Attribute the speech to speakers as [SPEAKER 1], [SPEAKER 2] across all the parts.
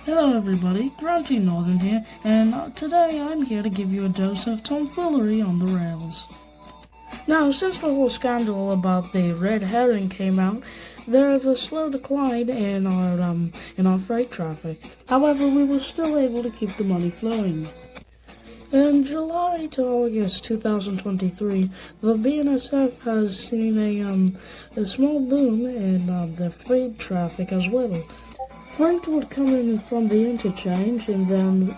[SPEAKER 1] Hello everybody, Knokov&Northern here, and today I'm here to give you a dose of tomfoolery on the rails. Now, since the whole scandal about the red herring came out, there is a slow decline in our freight traffic. However, we were still able to keep the money flowing. In July to August 2023, the BNSF has seen a small boom in the freight traffic as well. Freight would come in from the interchange, and then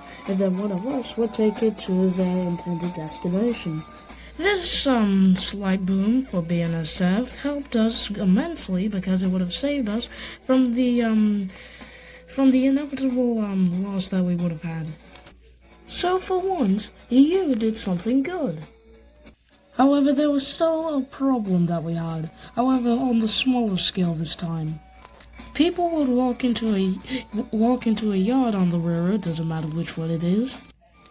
[SPEAKER 1] one of us would take it to their intended destination. This slight boom for BNSF helped us immensely because it would have saved us from the inevitable loss that we would have had. So for once, you did something good. However, there was still a problem that we had. However, on the smaller scale this time. People would walk into a yard on the railroad, doesn't matter which one it is.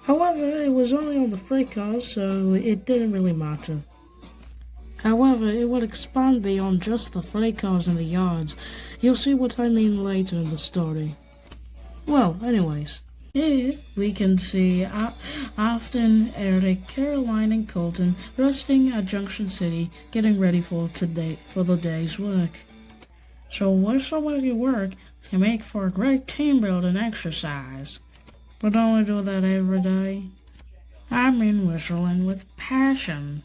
[SPEAKER 1] However, it was only on the freight cars, so it didn't really matter. However, it would expand beyond just the freight cars and the yards. You'll see what I mean later in the story. Well, anyways, here we can see Afton, Eric, Caroline, and Colton resting at Junction City, getting ready for the day's work. So whistle while you work can make for a great team building exercise. But don't we do that every day? I mean whistling with passion.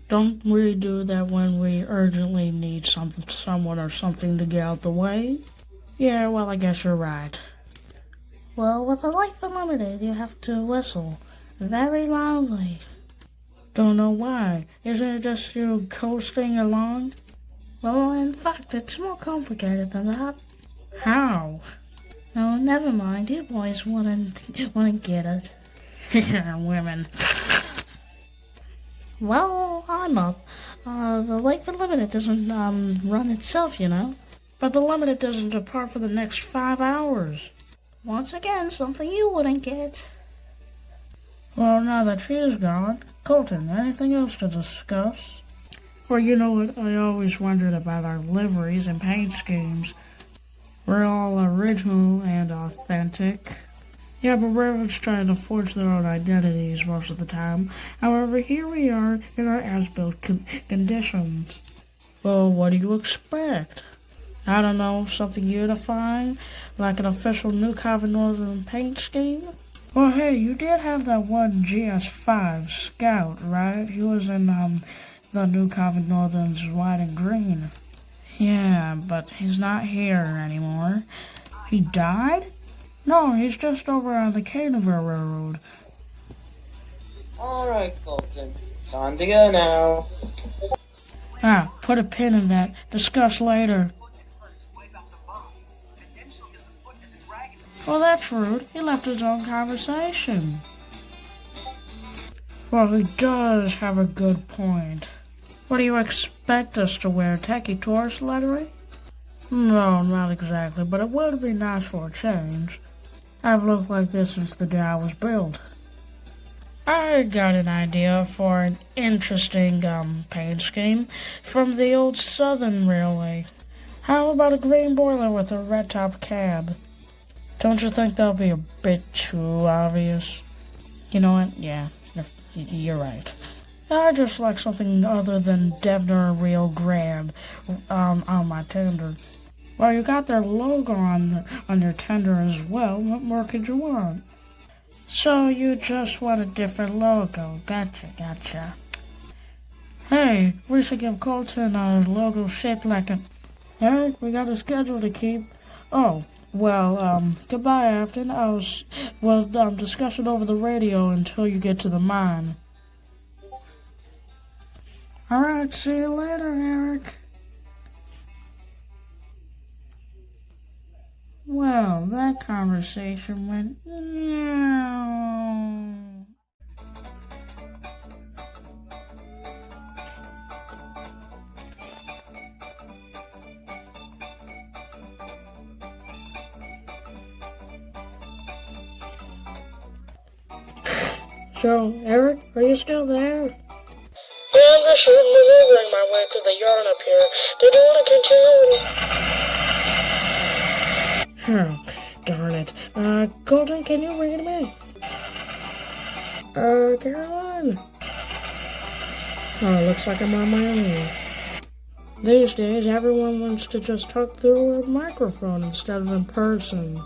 [SPEAKER 1] Don't we do that when we urgently need someone or something to get out the way? Yeah, well, I guess you're right. Well, with a life unlimited, you have to whistle very loudly. Don't know why. Isn't it just you coasting along? Well, in fact, it's more complicated than that. How? Oh, never mind. You boys wouldn't get it. Women. Well, I'm up. The Lake Limited doesn't run itself, you know. But the Limited doesn't depart for the next 5 hours. Once again, something you wouldn't get. Well, now that she is gone, Colton, anything else to discuss? Well, you know what, I always wondered about our liveries and paint schemes. We're all original and authentic. Yeah, but railroads trying to forge their own identities most of the time. However, here we are in our as-built conditions. Well, what do you expect? I don't know, something unifying? Like an official Knokov&Northern paint scheme? Well, hey, you did have that one GS5 Scout, right? He was in, the Knokov&Northern's white and green. Yeah, but he's not here anymore. He died? No, he's just over on the Caneville Railroad.
[SPEAKER 2] Alright, Colton. Time to go now.
[SPEAKER 1] Ah, put a pin in that. Discuss later. Well, that's rude. He left his own conversation. Well, he does have a good point. What do you expect us to wear, techie tourist lettering? No, not exactly, but it would be nice for a change. I've looked like this since the day I was built. I got an idea for an interesting paint scheme from the old Southern Railway. How about a green boiler with a red top cab? Don't you think that'll be a bit too obvious? You know what? Yeah, you're right. I just like something other than Devner Real Grand on my tender. Well, you got their logo on your tender as well. What more could you want? So you just want a different logo. Gotcha. Hey, we should give Colton a logo shaped like a... Eric, we got a schedule to keep. Oh, well, goodbye, Afton. We'll discuss it over the radio until you get to the mine. Alright, see you later, Eric. Well, that conversation went... So, Eric, are you still there? Yeah, I'm just maneuvering my way through the yarn up here. Did you want to continue? darn it. Colton, can you read me? Caroline? Oh, looks like I'm on my own. These days, everyone wants to just talk through a microphone instead of in person.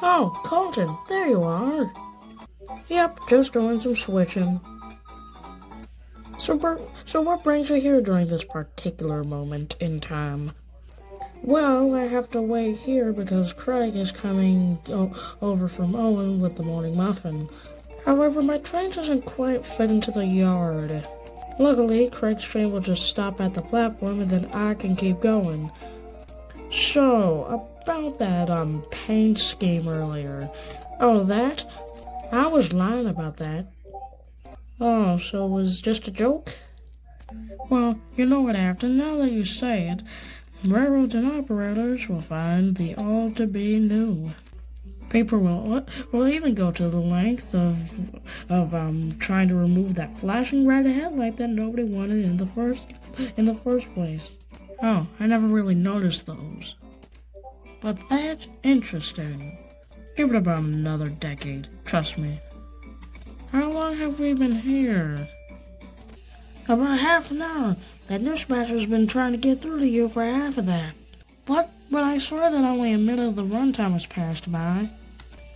[SPEAKER 1] Oh, Colton, there you are. Yep, just doing some switching. So what brings you here during this particular moment in time? Well, I have to wait here because Craig is coming over from Owen with the morning muffin. However, my train doesn't quite fit into the yard. Luckily, Craig's train will just stop at the platform and then I can keep going. So, about that paint scheme earlier. Oh, that? I was lying about that. Oh, so it was just a joke? Well, you know what, Afton, now that you say it, railroads and operators will find the all to be new. People will even go to the length of trying to remove that flashing red headlight that nobody wanted in the first place. Oh, I never really noticed those. But that's interesting. Give it about another decade, trust me. How long have we been here? About half an hour. That dispatcher's been trying to get through to you for half of that. What? But I swear that only a minute of the runtime has passed by.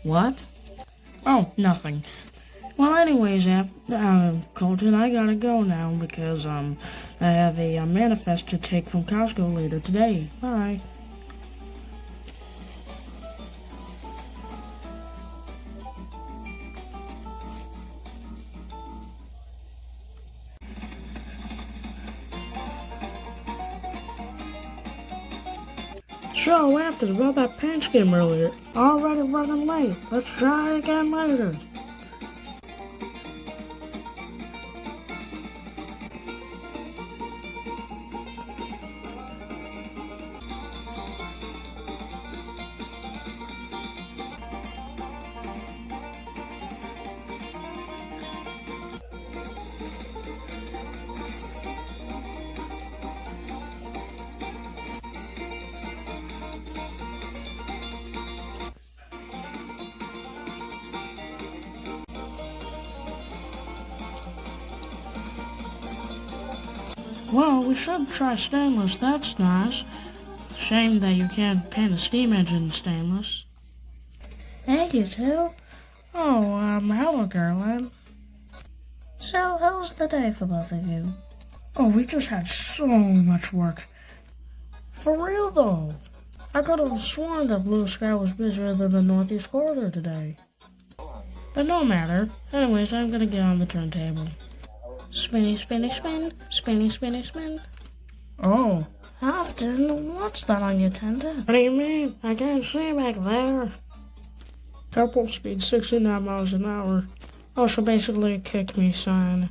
[SPEAKER 1] What? Oh, nothing. Well, anyways, Colton, I gotta go now because, I have a manifest to take from Costco later today. Bye. So, after about that paint scheme earlier, already running late. Let's try again later. Well, we should try stainless, that's nice. Shame that you can't paint a steam engine stainless. Hey, you two. Oh, hello, Caroline. So, how was the day for both of you? Oh, we just had so much work. For real, though. I could have sworn that blue sky was busier than the northeast corridor today. But no matter. Anyways, I'm gonna get on the turntable. Spinny, spinny, spin. Spinny, spinny, spin. Oh. Afton, what's that on your tender? What do you mean? I can't see back there. Couple speed 69 miles an hour. Oh, so basically a kick me sign.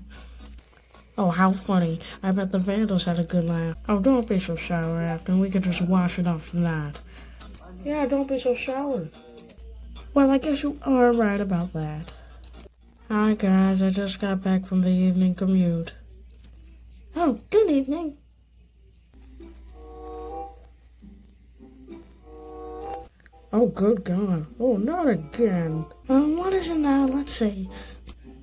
[SPEAKER 1] Oh, how funny. I bet the Vandals had a good laugh. Oh, don't be so sour, Afton. We could just wash it off tonight. Yeah, don't be so sour. Well, I guess you are right about that. Hi, guys. I just got back from the evening commute. Oh, good evening. Oh, good God. Oh, not again. What is it now? Let's see.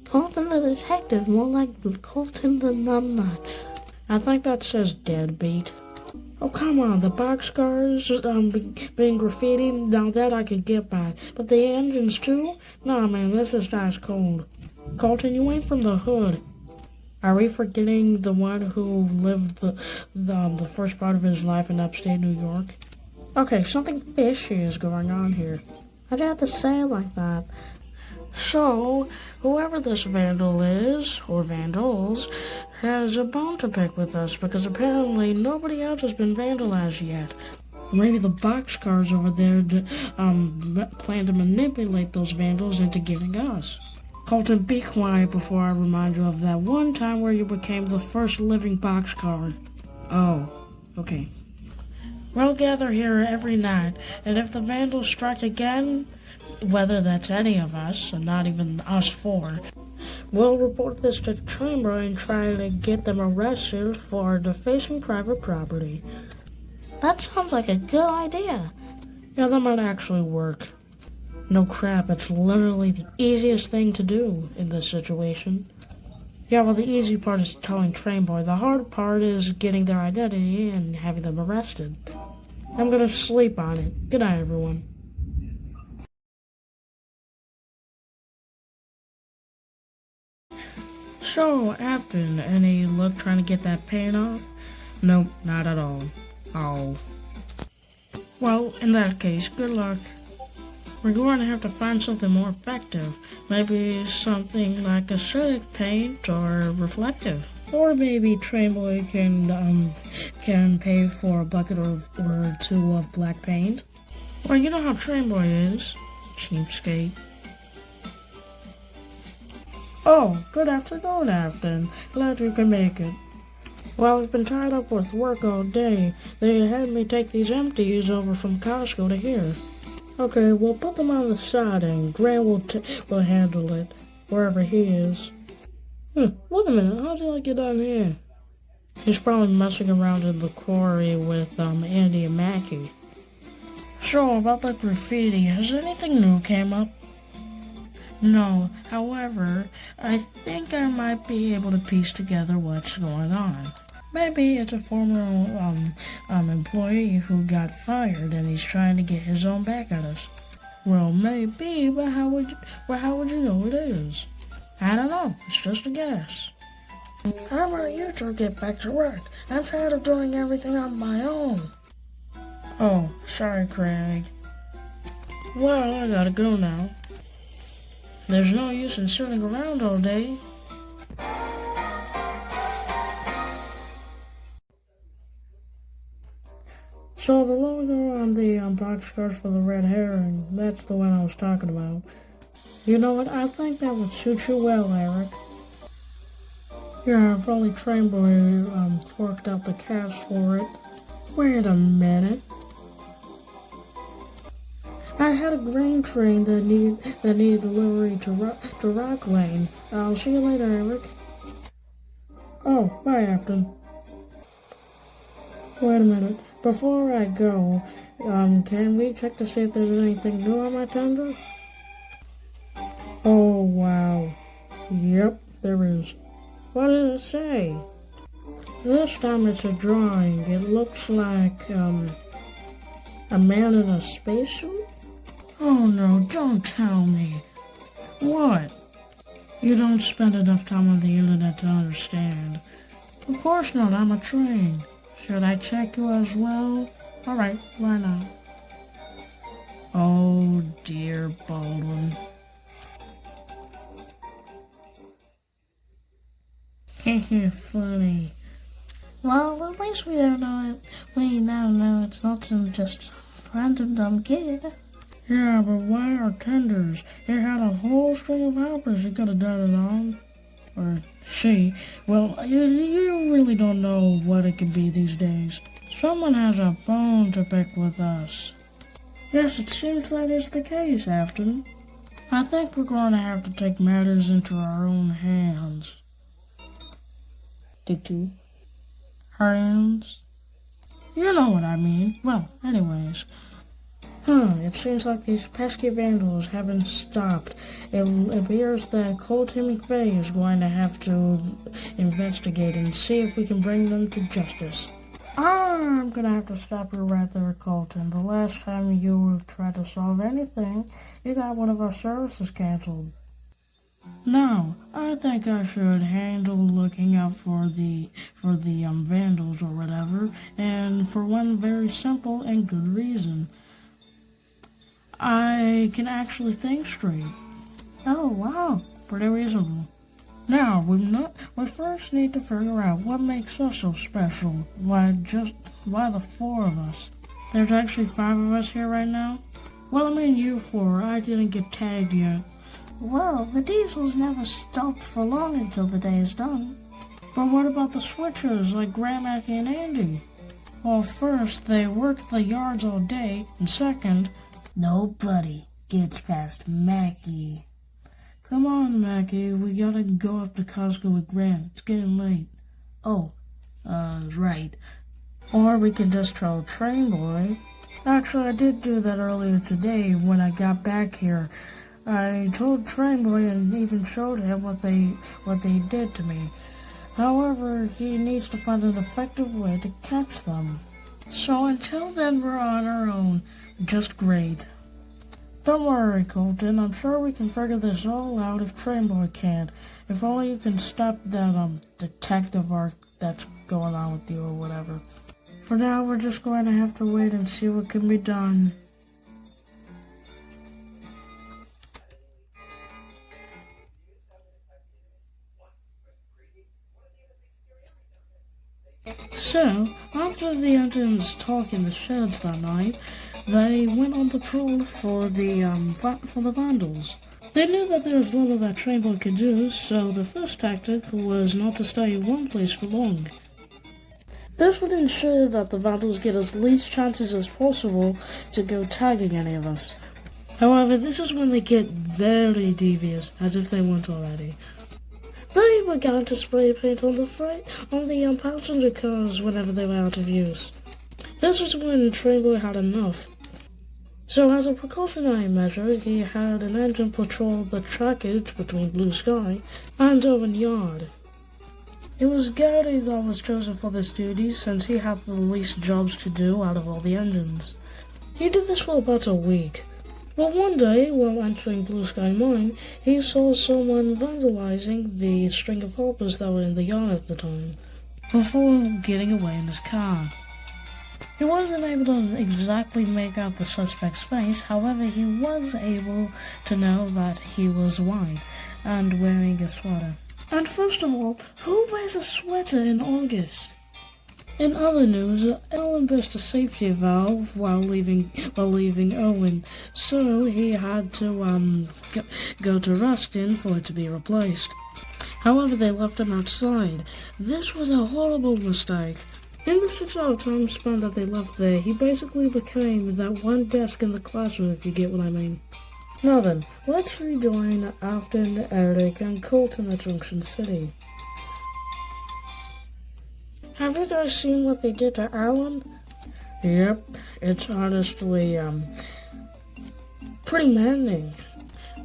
[SPEAKER 1] Colton the detective, more like Colton the numbnuts. I think that says deadbeat. Oh, come on, the boxcars being graffitied, now that I could get by. But the engines too? Nah, man, this is ice cold. Colton, you ain't from the hood. Are we forgetting the one who lived the first part of his life in upstate New York? Okay, something fishy is going on here. I'd have to say it like that. So, whoever this vandal is, or vandals, has a bone to pick with us because apparently nobody else has been vandalized yet. Maybe the boxcars over there plan to manipulate those vandals into getting us. Colton, be quiet before I remind you of that one time where you became the first living boxcar. Oh, okay. We'll gather here every night, and if the vandals strike again, whether that's any of us, and not even us four, we'll report this to Chamber and try to get them arrested for defacing private property. That sounds like a good idea. Yeah, that might actually work. No crap, it's literally the easiest thing to do in this situation. Yeah, well, the easy part is telling Trainboy. The hard part is getting their identity and having them arrested. I'm gonna sleep on it. Good night, everyone. So, Afton, any luck trying to get that paint off? Nope, not at all. Oh. Well, in that case, good luck. We're going to have to find something more effective. Maybe something like acidic paint or reflective. Or maybe Trainboy can pay for a bucket or two of black paint. Well, you know how Trainboy is. Cheapskate. Oh, good afternoon, Afton. Glad you can make it. Well, I've been tied up with work all day. They had me take these empties over from Costco to here. Okay, we'll put them on the side and Grant will handle it, wherever he is. Wait a minute, how did I get down here? He's probably messing around in the quarry with Andy and Mackie. So, about the graffiti, has anything new came up? No, however, I think I might be able to piece together what's going on. Maybe it's a former employee who got fired and he's trying to get his own back at us. Well, maybe, but how would you know it is? I don't know. It's just a guess. How about you two get back to work? I'm tired of doing everything on my own. Oh, sorry, Craig. Well, I gotta go now. There's no use in sitting around all day. So the logo on the boxcars for the red herring, that's the one I was talking about. You know what, I think that would suit you well, Eric. Yeah, if only Trainboy forked out the cash for it. Wait a minute. I had a grain train that needed delivery to Rock Lane. I'll see you later, Eric. Oh, bye, Afton. Wait a minute. Before I go, can we check to see if there's anything new on my tender? Oh, wow. Yep, there is. What does it say? This time it's a drawing. It looks like, a man in a spacesuit? Oh no, don't tell me. What? You don't spend enough time on the internet to understand. Of course not, I'm a train. Should I check you as well? Alright, why not? Oh dear, Baldwin. Hehe, funny. Well, at least we don't know it. We now know it's not some just random dumb kid. Yeah, but why our tenders? It had a whole string of helpers you could have done it on. Or she. Well, you really don't know what it could be these days. Someone has a bone to pick with us. Yes, it seems that is the case, Afton. I think we're going to have to take matters into our own hands. Hands? You know what I mean. Well, anyways. It seems like these pesky vandals haven't stopped. It appears that Colton McVeigh is going to have to investigate and see if we can bring them to justice. I'm gonna have to stop you right there, Colton. The last time you tried to solve anything, you got one of our services canceled. Now, I think I should handle looking out for the vandals or whatever, and for one very simple and good reason. I can actually think straight. Oh, wow. Pretty reasonable. Now, we first need to figure out what makes us so special. Why the four of us? There's actually 5 of us here right now? Well, I mean you 4. I didn't get tagged yet. Well, the diesels never stopped for long until the day is done. But what about the switchers like Grant, Mackie, and Andy? Well, first, they worked the yards all day, and second, nobody gets past Mackie. Come on, Mackie, we gotta go up to Costco with Grant. It's getting late. Oh, right. Or we can just tell Train Boy. Actually, I did do that earlier today when I got back here. I told Train Boy and even showed him what they did to me. However, he needs to find an effective way to catch them. So until then, we're on our own. Just great. Don't worry, Colton. I'm sure we can figure this all out if Train Boy can't. If only you can stop that, detective arc that's going on with you or whatever. For now, we're just going to have to wait and see what can be done. So, after the engines talk in the sheds that night, they went on patrol for the vandals. They knew that there was little that Train Boy could do, so the first tactic was not to stay in one place for long. This would ensure that the vandals get as least chances as possible to go tagging any of us. However, this is when they get very devious, as if they weren't already. They began to spray paint on the passenger cars whenever they were out of use. This was when Train Boy had enough. So as a precautionary measure, he had an engine patrol the trackage between Blue Sky and Owen Yard. It was Gary that was chosen for this duty since he had the least jobs to do out of all the engines. He did this for about a week. But one day, while entering Blue Sky Mine, he saw someone vandalizing the string of hoppers that were in the yard at the time, before getting away in his car. He wasn't able to exactly make out the suspect's face, however he was able to know that he was white and wearing a sweater. And first of all, who wears a sweater in August? In other news, Alan burst a safety valve while leaving Owen, so he had to go to Ruskin for it to be replaced. However, they left him outside. This was a horrible mistake. In the 6-hour time span that they left there, he basically became that one desk in the classroom, if you get what I mean. Now then, let's rejoin Afton, Eric, and Colton at Junction City. Have you guys seen what they did to Alan? Yep, it's honestly, pretty maddening.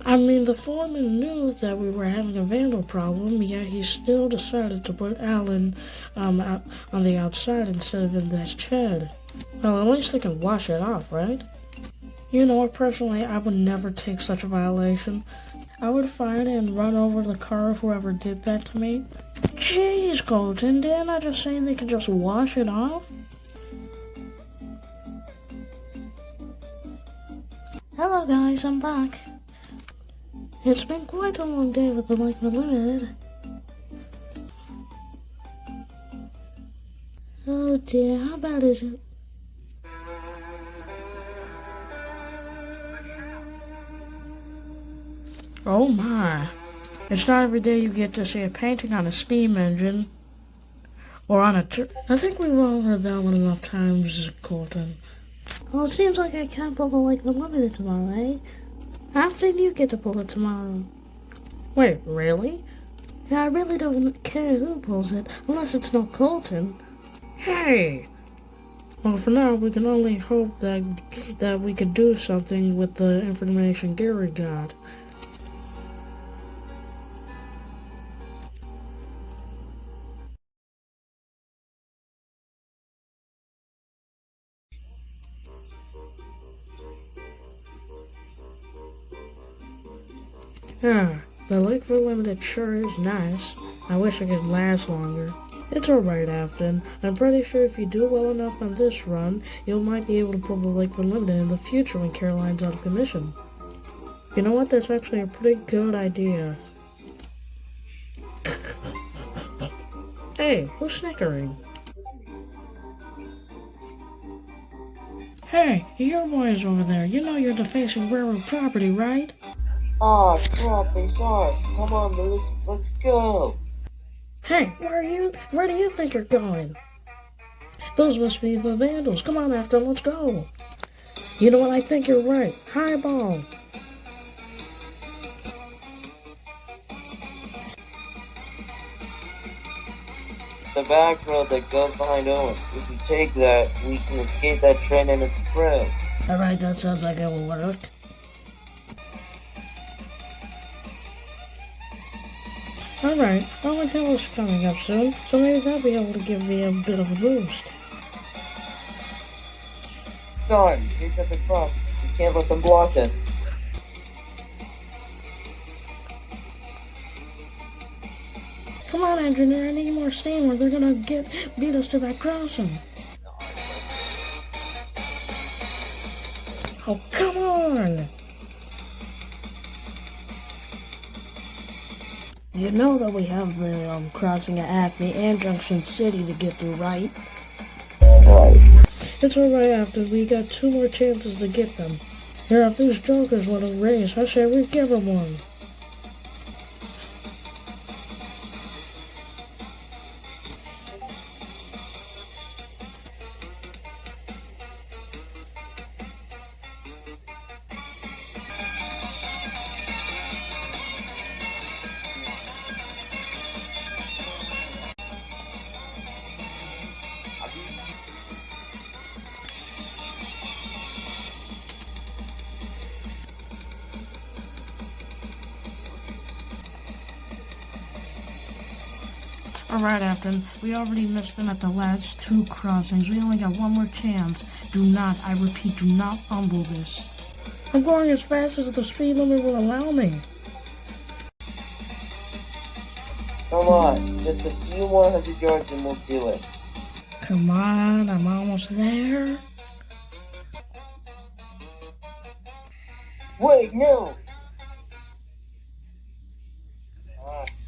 [SPEAKER 1] I mean, the foreman knew that we were having a vandal problem, yet he still decided to put Alan, out on the outside instead of in that shed. Well, at least they can wash it off, right? You know, personally, I would never take such a violation. I would find and run over the car of whoever did that to me. Jeez, Colton, didn't I just say they could just wash it off? Hello guys, I'm back. It's been quite a long day with the Like the Limited. Oh dear, how bad is it? Oh my. It's not every day you get to see a painting on a steam engine. Or on a I think we've all heard that one enough times, Colton. Well, it seems like I can't pull the Like the Limited tomorrow, eh? After you get to pull it tomorrow. Wait, really? Yeah, I really don't care who pulls it, unless it's not Colton. Hey! Well, for now, we can only hope that we could do something with the information Gary got. Yeah, the Lakeville Limited sure is nice. I wish it could last longer. It's alright, Afton. I'm pretty sure if you do well enough on this run, you might be able to pull the Lakeville Limited in the future when Caroline's out of commission. You know what? That's actually a pretty good idea. Hey, who's snickering? Hey, your boys over there. You know you're defacing railroad property, right?
[SPEAKER 2] Aw, crap, they saw us. Come on, Lewis, let's go.
[SPEAKER 1] Hey, where do you think you're going? Those must be the vandals. Come on, Afton, let's go. You know what? I think you're right. Highball.
[SPEAKER 2] The back road that goes behind Owen. If we take that, we can escape that train and its crew.
[SPEAKER 1] Alright, that sounds like it will work. Alright, Owen Hill is coming up soon, so maybe that'll be able to give me a bit of a boost.
[SPEAKER 2] Son, here's at the cross. We can't let them block us.
[SPEAKER 1] Come on, engineer, I need more steam or they're gonna beat us to that crossing. Oh, come on! You know that we have the crossing at Acme and Junction City to get through, right?
[SPEAKER 2] Right.
[SPEAKER 1] It's alright after we got 2 more chances to get them. Here, if these jokers want to race, I say we give them one. Alright, Afton, we already missed them at the last 2 crossings. We only got 1 more chance. Do not, I repeat, do not fumble this. I'm going as fast as the speed limit will allow me.
[SPEAKER 2] Come on, just a few more 100 yards and we'll do it.
[SPEAKER 1] Come on, I'm almost there.
[SPEAKER 2] Wait, no!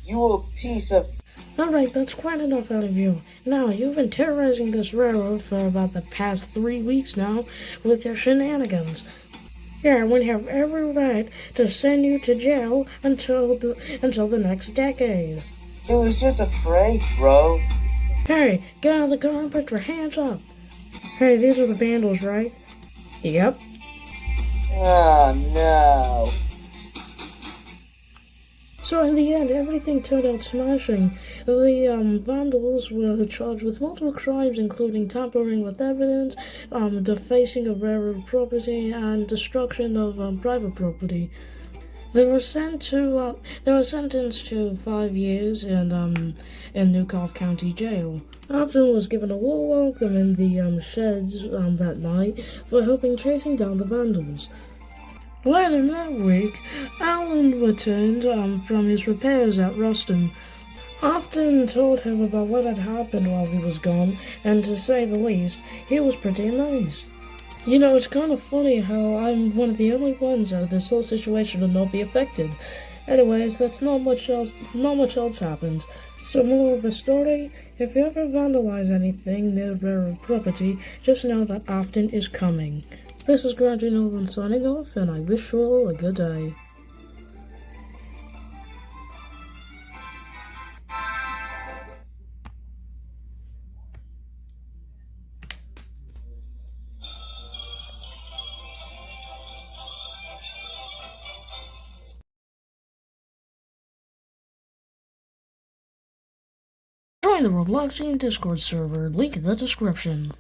[SPEAKER 2] You a piece of...
[SPEAKER 1] Alright, that's quite enough out of you. Now, you've been terrorizing this railroad for about the past 3 weeks now with your shenanigans. Yeah, we have every right to send you to jail until the next decade.
[SPEAKER 2] It was just a prank, bro.
[SPEAKER 1] Hey, get out of the car and put your hands up. Hey, these are the vandals, right? Yep.
[SPEAKER 2] Ah, no.
[SPEAKER 1] So in the end, everything turned out smashing. The vandals were charged with multiple crimes, including tampering with evidence, defacing of railroad property, and destruction of private property. They were sentenced to 5 years in Knokov County Jail. Afton was given a warm welcome in the sheds that night for helping chasing down the vandals. Later that week, Alan returned from his repairs at Ruston. Afton told him about what had happened while he was gone, and to say the least, he was pretty amazed. You know, it's kind of funny how I'm one of the only ones out of this whole situation to not be affected. Anyways, that's not much else happened. So moral of the story, if you ever vandalize anything near railroad property, just know that Afton is coming. This is Knokov&Northern signing off, and I wish you all a good day. Join the Roblox Discord server, link in the description.